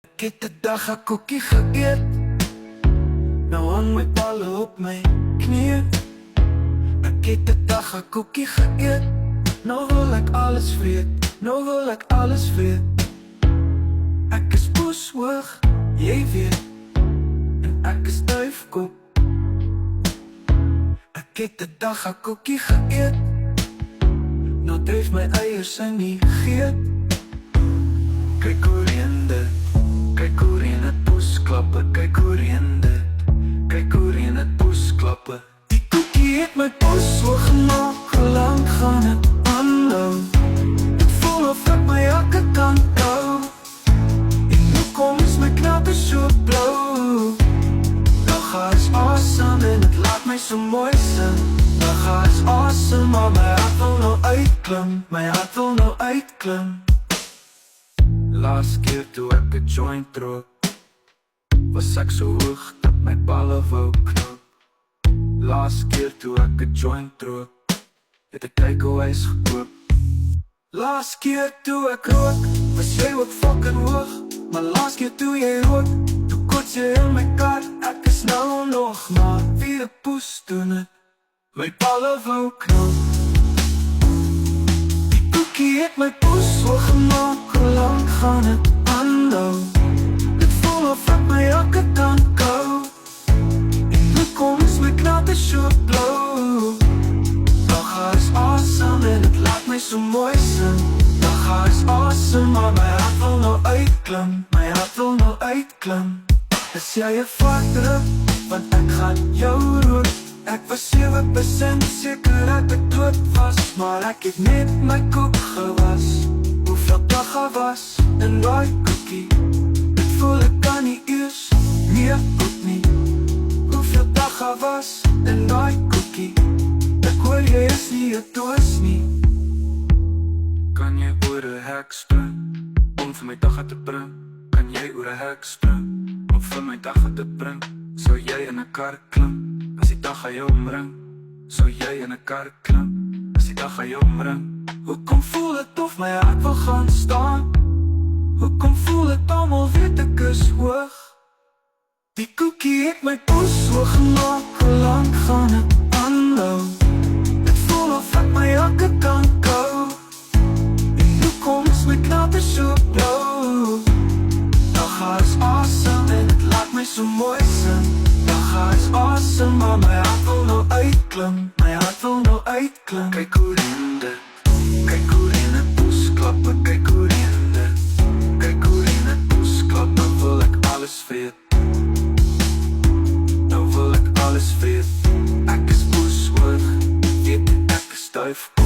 Ek het 'n dag 'n koekie geëet. Nou hang my palle op my knieë. Ek het 'n dag 'n koekie geëet. Nou wil ek alles weet. Nou wil ek alles weet. Ek is poeshoog, jy weet. En ek is duifkop. Ek het 'n dag 'n koekie geëet. Nou dryf my eiers in die geet. Kyk hoe reën dit. Kyk hoe reën dit poesklappe. Kyk hoe reën dit. Kyk hoe reën dit poesklappe. Die koekie het my poes so gemaak. Hoe lank gaan het aanhou? Het voel of ek my jakke kan hou. En nu kom is my knappe so blauw. Dag is awesome en het laat my so mooi sing. Dag is awesome, maar my hart wil nou uitklim. My hart wil nou uitklim. Laas keer toe ek 'n joint rook, was ek so hoog dat my balle wou knoop. Laas keer toe ek 'n joint rook, het ek takeaways gekoop. Laas keer toe ek rook, was jy ook fucking hoog. Maar laas keer toe jy rook, toe kots jy in my kar. Ek is nou nog maar wie 'n poes doen het. My balle wou knoop. Die koekie het my poes so gemaak. Hoe lank gaan het aanhou? Het voel of ek my jakke kan kou. En nu kom is my knappe so blauw. Dag is awesome en het laat my so mooi sing. Dag is awesome, maar my hart wil nou uitklim. My hart wil nou uitklim. Is jy 'n varkdruk? Want ek gaan jou rook. Ek was 7% seker dat ek dood was, maar ek het net my koek gewas. Hoeveel dagga was in daai koekie? Ek voel ek kan nie eers meer koek nie. Hoeveel dagga was in daai koekie? Ek hoor jy is nie 'n toos nie. Kan jy oor 'n hek spring om vir my dagga te bring? Kan jy oor 'n hek spring om vir my dagga te bring? Sou jy in 'n kar klim as die dag aan jou omring? Sou jy in 'n kar klim as die dag aan jou omring? Hoekom voel het of my hart wil gaan staan? Hoekom voel het almal weet ek is hoog? Die koekie het my poes so gemaak. Hoe lank gaan het aanhou? Het voel of ek my jakke kan kou. En nu kom is my knappe so blauw. Dag is awesome en het laat my so mooi sing. Dag is awesome, maar my hart wil nou uitklim. My hart wil nou uitklim. Kyk hoe reën dit. Kyk hoe reën dit poesklappe. Kyk hoe reën dit. Kyk hoe reën dit poesklappe. Nou wil ek alles weet. Nou wil ek alles weet. Ek is poeshoog, weet ek is duif.